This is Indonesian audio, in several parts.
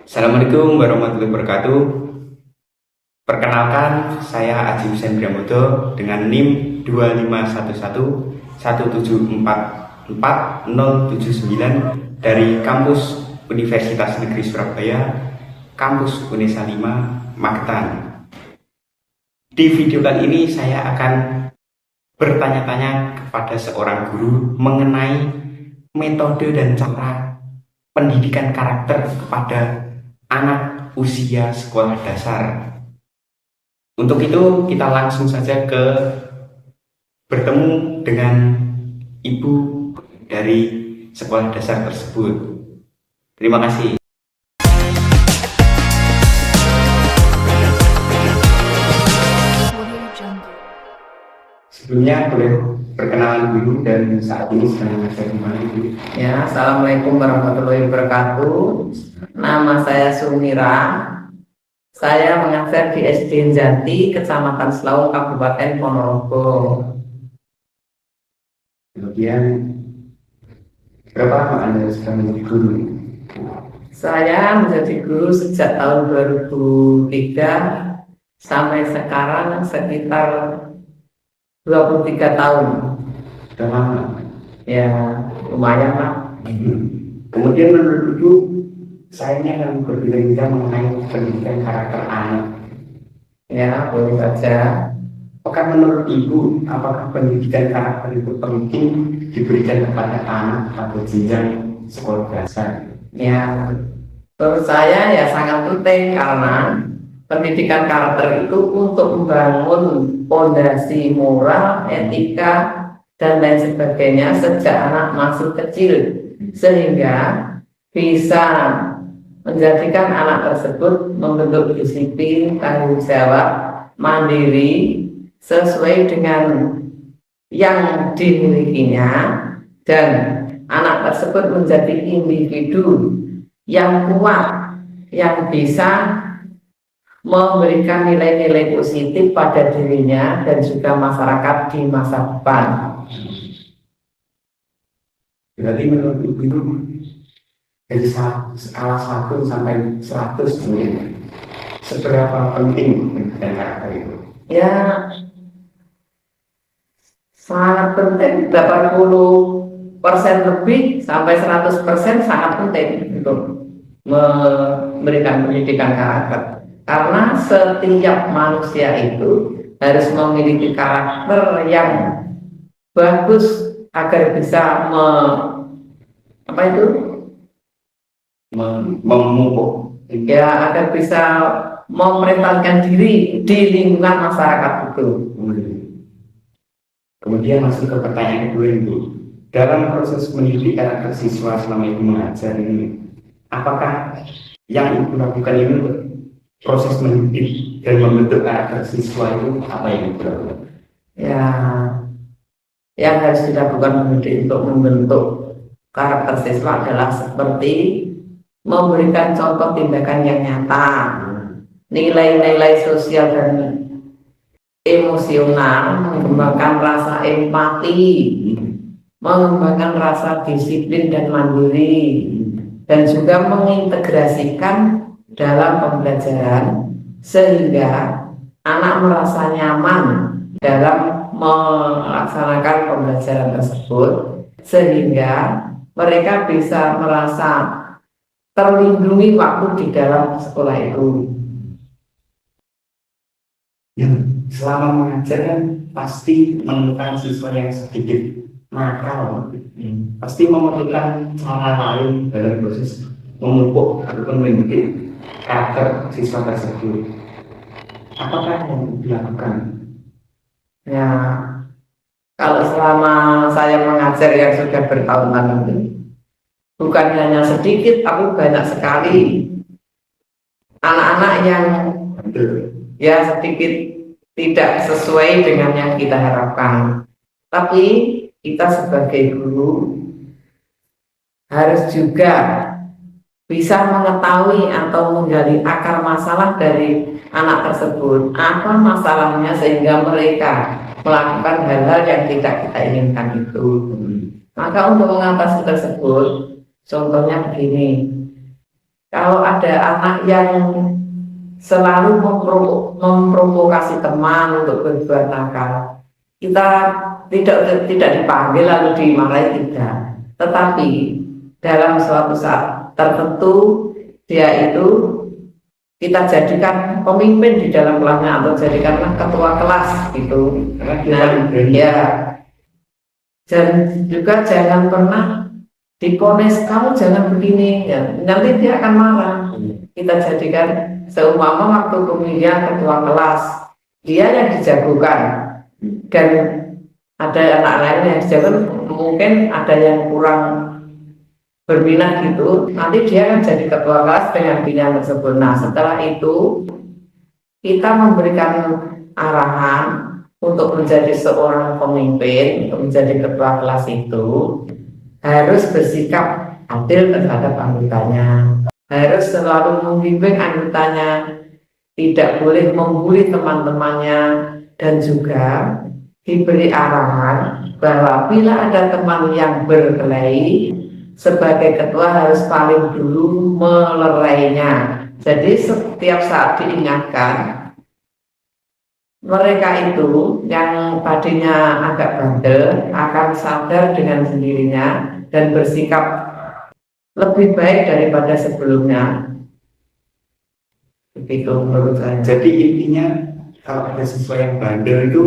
Assalamualaikum warahmatullahi wabarakatuh. Perkenalkan, saya Aji Hussein Bramodo dengan NIM 2511177444079 dari kampus Universitas Negeri Surabaya, kampus Unesa 5, Magetan. Di video kali ini saya akan bertanya-tanya kepada seorang guru mengenai metode dan cara pendidikan karakter kepada anak usia sekolah dasar. Untuk itu kita langsung saja bertemu dengan ibu dari sekolah dasar tersebut. Terima kasih. Sebelumnya boleh perkenalan dulu dan saat ini sedang mengajar di mana, Ibu? Ya, Assalamualaikum warahmatullahi wabarakatuh. Nama saya Sumira. Saya mengajar di SD Jati, Kecamatan Selaung, Kabupaten Ponorogo. Kemudian berapa lama Anda sudah menjadi guru? Saya menjadi guru sejak tahun 2003 sampai sekarang sekitar 23 tahun. Sudah lama. Ya, lumayan lah. Kemudian menurut Ibu, saya ini akan berbicara mengenai pendidikan karakter anak. Ya, boleh saja. Apakah menurut Ibu, apakah pendidikan karakter itu penting diberikan kepada anak pada jenjang sekolah dasar? Ya, menurut saya ya sangat penting karena pendidikan karakter itu untuk membangun fondasi moral, etika, dan lain sebagainya sejak anak masih kecil sehingga bisa menjadikan anak tersebut membentuk disiplin, tanggung jawab, mandiri sesuai dengan yang dimilikinya, dan anak tersebut menjadi individu yang kuat yang bisa memberikan nilai-nilai positif pada dirinya dan juga masyarakat di masa depan. Berarti menurut Ibu, dari skala 1 sampai 100 mungkin, seberapa penting pendidikan karakter itu? Ya, sangat penting, 80% lebih sampai 100% sangat penting untuk memberikan pendidikan karakter. Karena setiap manusia itu harus memiliki karakter yang bagus agar bisa Memupuk. ya, agar bisa memerintahkan diri di lingkungan masyarakat itu. Kemudian masuk ke pertanyaan kedua, Ibu. Dalam proses mendidik karakter siswa selama Ibu mengajar ini, apakah yang Ibu lakukan ini proses mendidik dan membentuk karakter siswa itu apa yang Ibu lakukan? Ya, yang harus dilakukan pendidik untuk membentuk karakter siswa adalah seperti memberikan contoh tindakan yang nyata, nilai-nilai sosial dan emosional, mengembangkan rasa empati, mengembangkan rasa disiplin dan mandiri, dan juga mengintegrasikan dalam pembelajaran sehingga anak merasa nyaman dalam melaksanakan pembelajaran tersebut, sehingga mereka bisa merasa terlindungi waktu di dalam sekolah itu. Yang selama mengajar kan pasti menemukan siswa yang sedikit nakal, pasti memerlukan cara lain dalam proses memupuk ataupun mendidik karakter siswa tersebut. Apakah yang dilakukan? Ya, kalau selama saya mengajar yang sudah bertahun-tahun ini, bukan hanya sedikit, tapi banyak sekali anak-anak yang ya sedikit tidak sesuai dengan yang kita harapkan. Tapi kita sebagai guru harus juga bisa mengetahui atau menggali akar masalah dari anak tersebut. Apa masalahnya sehingga mereka melakukan hal-hal yang tidak kita inginkan itu. Maka untuk mengatasi tersebut, contohnya begini, Kalau ada anak yang selalu memprovokasi teman untuk berbuat nakal, kita tidak dipanggil lalu dimarahi, tidak. Tetapi dalam suatu saat tertentu dia itu kita jadikan pemimpin di dalam kelasnya atau jadikanlah ketua kelas gitu. Nah, ya. Dan juga jangan pernah diponis kamu jangan begini, ya. Nanti dia akan marah. Kita jadikan seumpama waktu pemilihan ketua kelas, dia yang dijagokan dan ada anak lain yang dijagokan, mungkin ada yang kurang berminat gitu, nanti dia akan jadi ketua kelas dengan pilihan tersebut. Nah, setelah itu kita memberikan arahan untuk menjadi seorang pemimpin, untuk menjadi ketua kelas itu harus bersikap adil terhadap anggotanya, harus selalu membimbing anggotanya, tidak boleh membuli teman-temannya, dan juga diberi arahan bahwa bila ada teman yang berkelahi, sebagai ketua harus paling dulu melerainya. Jadi setiap saat diingatkan, mereka itu yang tadinya agak bandel akan sadar dengan sendirinya dan bersikap lebih baik daripada sebelumnya. Begitu menurut saya. Jadi intinya kalau ada siswa yang bandel itu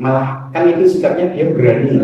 malah kan itu sikapnya dia berani,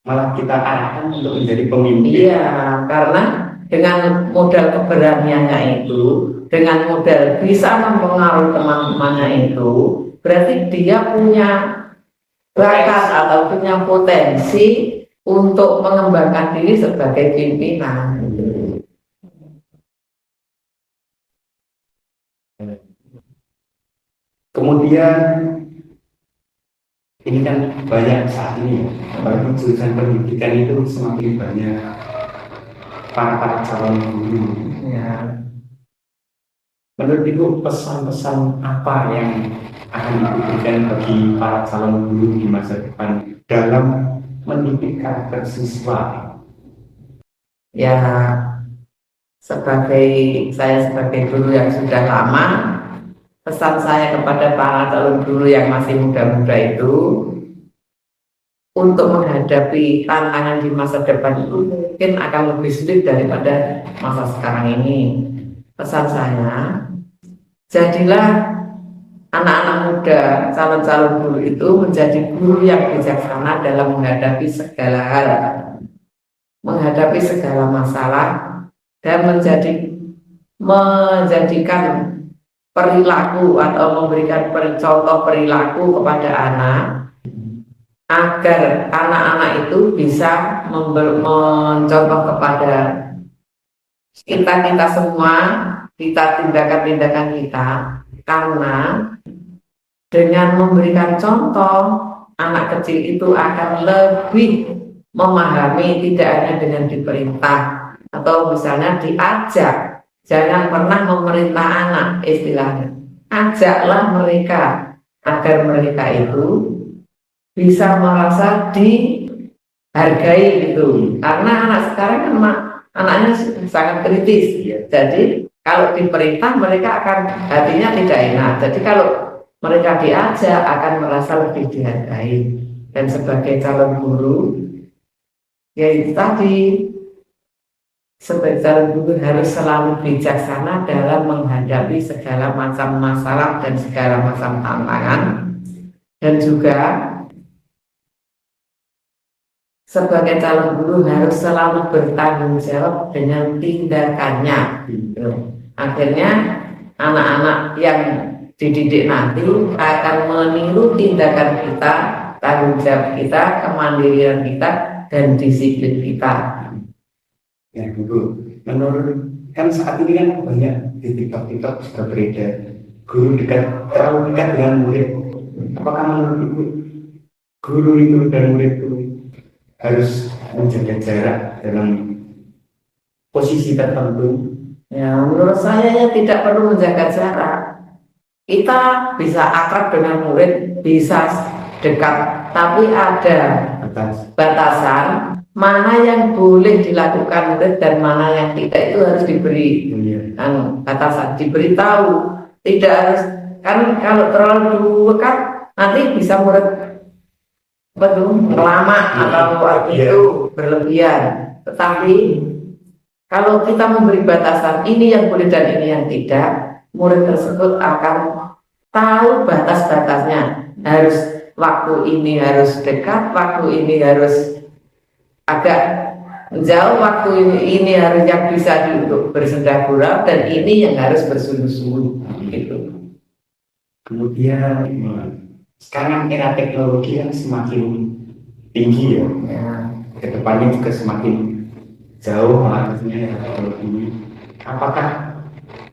malah kita arahkan untuk menjadi pemimpin. Iya, karena dengan modal keberaniannya itu, dengan modal bisa mempengaruhi teman-temannya itu, berarti dia punya bakat atau punya potensi untuk mengembangkan diri sebagai pimpinan. Kemudian ini kan banyak saat ini, apalagi jurusan pendidikan itu semakin banyak para calon guru. Ya. Menurut Ibu, pesan-pesan apa yang akan diberikan bagi para calon guru di masa depan dalam mendidik karakter siswa? Ya, saya sebagai guru yang sudah lama, pesan saya kepada para calon guru yang masih muda-muda itu, untuk menghadapi tantangan di masa depan itu mungkin akan lebih sulit daripada masa sekarang ini. Pesan saya, jadilah anak-anak muda, calon-calon guru itu menjadi guru yang bijaksana dalam menghadapi segala hal, menghadapi segala masalah, dan menjadikan perilaku atau memberikan contoh perilaku kepada anak, agar anak-anak itu bisa mencontoh kepada kita semua, kita tindakan-tindakan kita. Karena dengan memberikan contoh, anak kecil itu akan lebih memahami, tidak hanya dengan diperintah atau misalnya diajak. Jangan pernah memerintah anak, istilahnya. Ajaklah mereka agar mereka itu bisa merasa dihargai gitu. Karena anak sekarang kan anaknya sangat kritis. Jadi kalau diperintah mereka akan hatinya tidak enak. Jadi kalau mereka diajak akan merasa lebih dihargai. Dan sebagai calon guru, ya itu tadi, sebagai calon guru harus selalu bijaksana dalam menghadapi segala macam masalah dan segala macam tantangan. Dan juga sebagai calon guru harus selalu bertanggung jawab dengan tindakannya. Akhirnya anak-anak yang dididik nanti akan meniru tindakan kita, tanggung jawab kita, kemandirian kita, dan disiplin kita. Ya, Guru, menurut kan saat ini kan banyak di TikTok sudah beredar guru terlalu dekat dengan murid. Apakah menurut Ibu guru itu dan murid itu harus menjaga jarak dalam posisi tertentu? Ya, menurut saya ya tidak perlu menjaga jarak. Kita bisa akrab dengan murid, bisa dekat, tapi ada batasan mana yang boleh dilakukan murid dan mana yang tidak itu harus diberi batasan, diberitahu. Tidak harus, kan kalau terlalu dekat nanti bisa murid lama atau itu berlebihan. Tetapi kalau kita memberi batasan ini yang boleh dan ini yang tidak, murid tersebut akan tahu batas-batasnya. Harus waktu ini harus dekat, waktu ini harus agak jauh, waktu ini harus yang bisa untuk bersenda gurau, dan ini yang harus bersungguh-sungguh gitu. Kemudian sekarang era teknologi yang semakin tinggi ya. Kedepannya juga semakin jauh arahnya teknologi. Apakah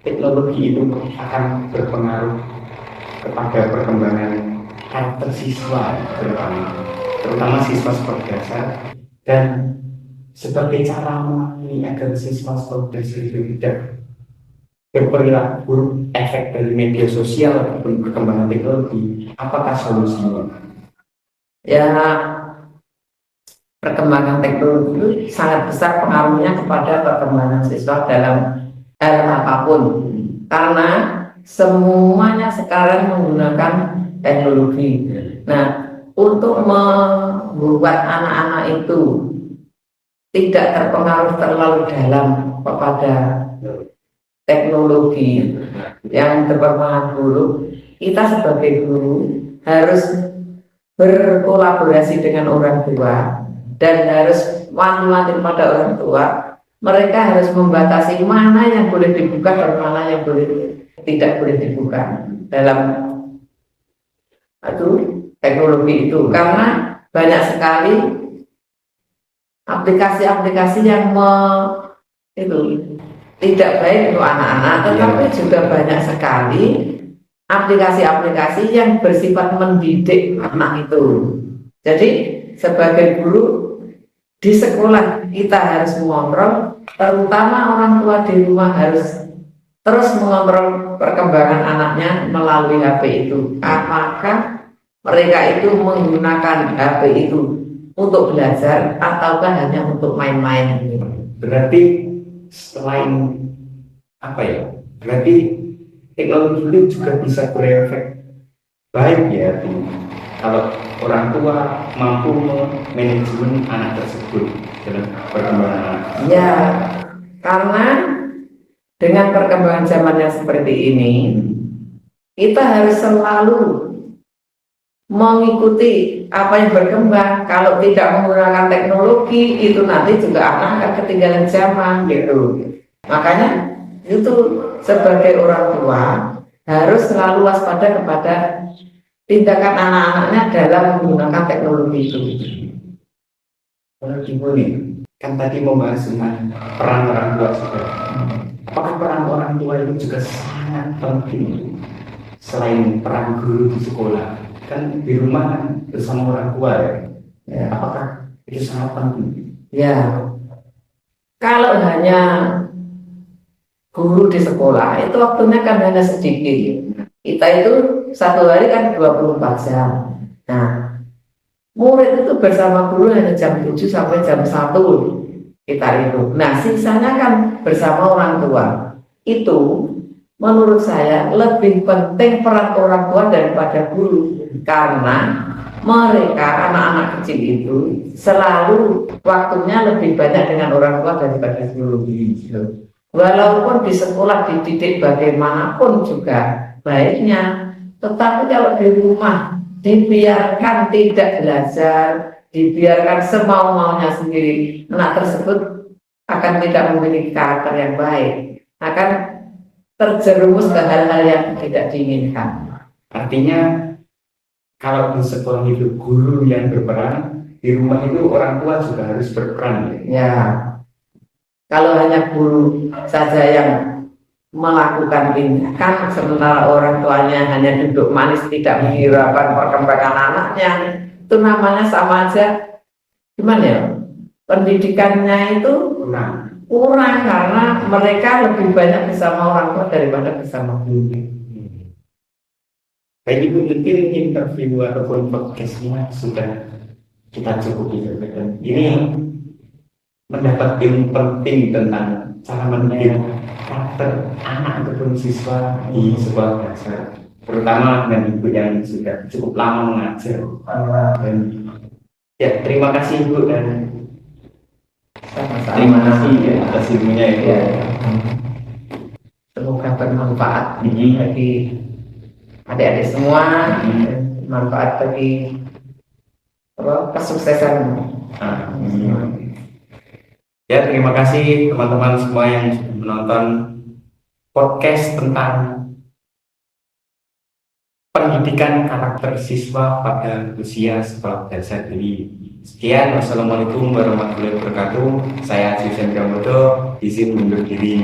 teknologi itu akan berpengaruh kepada perkembangan karakter siswa terutama siswa sekolah dasar, dan sebagai cara melalui agar siswa sekolah dasar itu tidak berperilaku efek dari media sosial ataupun perkembangan teknologi, apakah solusinya? Ya, perkembangan teknologi itu sangat besar pengaruhnya kepada perkembangan siswa dalam hal apapun, karena semuanya sekarang menggunakan teknologi. Nah, untuk membuat anak-anak itu tidak terpengaruh terlalu dalam kepada teknologi yang berpengaruh buruk, kita sebagai guru harus berkolaborasi dengan orang tua dan harus wanti-wanti pada orang tua. Mereka harus membatasi mana yang boleh dibuka dan mana yang tidak boleh dibuka dalam teknologi itu, karena banyak sekali aplikasi-aplikasi yang tidak baik untuk anak-anak, tetapi juga banyak sekali aplikasi-aplikasi yang bersifat mendidik anak itu. Jadi sebagai guru di sekolah kita harus mengontrol, terutama orang tua di rumah harus terus mengontrol perkembangan anaknya melalui HP itu. Apakah mereka itu menggunakan HP itu untuk belajar ataukah hanya untuk main-main? Berarti selain berarti teknologi itu juga bisa berefek baik ya, kalau orang tua mampu manajemen anak tersebut dalam perkembangan anak. Ya, karena dengan perkembangan zaman yang seperti ini, kita harus selalu mengikuti apa yang berkembang. Kalau tidak menggunakan teknologi itu nanti juga anak akan ketinggalan zaman gitu. Makanya itu sebagai orang tua harus selalu waspada kepada tindakan anak-anaknya dalam menggunakan teknologi itu. Kalau gini, kan tadi membahas tentang peran orang tua juga. Apakah peran orang tua itu juga sangat penting selain peran guru di sekolah? Kan di rumah kan bersama orang tua ya. Apakah itu sangat penting? Ya, kalau hanya guru di sekolah itu waktunya kan hanya sedikit. Kita itu satu hari kan 24 jam. Nah, murid itu bersama guru hanya jam 7 sampai jam 1 kita itu. Nah, sisanya kan bersama orang tua. Itu menurut saya lebih penting peran orang tua daripada guru, karena mereka anak-anak kecil itu selalu waktunya lebih banyak dengan orang tua daripada guru. Walaupun di sekolah dididik bagaimanapun juga baiknya, tetapi kalau di rumah dibiarkan tidak belajar, dibiarkan semau-maunya sendiri, anak tersebut akan tidak memiliki karakter yang baik, akan terjerumus ke hal-hal yang tidak diinginkan. Artinya kalau di sekolah itu guru yang berperan, di rumah itu orang tua juga harus berperan ya. Kalau hanya guru saja yang melakukan tindakan sementara orang tuanya hanya duduk manis tidak menghiraukan perkembangan anaknya, itu namanya sama aja gimana ya, pendidikannya itu kurang karena mereka lebih banyak bersama orang tua daripada bersama guru. Baik Ibu, mungkin interview ataupun podcastnya sudah kita cukupi. Ini mendapat ilmu penting tentang cara mendidik karakter anak ataupun siswa di sebuah dasar, terutama dengan ibu yang sudah cukup lama mengajar. Dan ya, terima kasih ibu dan Sama-sama. terima kasih ya atas ilmunya ibu. Ya, semoga bermanfaat bagi adik-adik semua, dan bermanfaat bagi kesuksesan. Ya, terima kasih teman-teman semua yang sudah menonton podcast tentang pendidikan karakter siswa pada usia sekolah dasar ini. Sekian, wassalamualaikum warahmatullahi wabarakatuh. Saya Susan Gamodo, izin undur diri.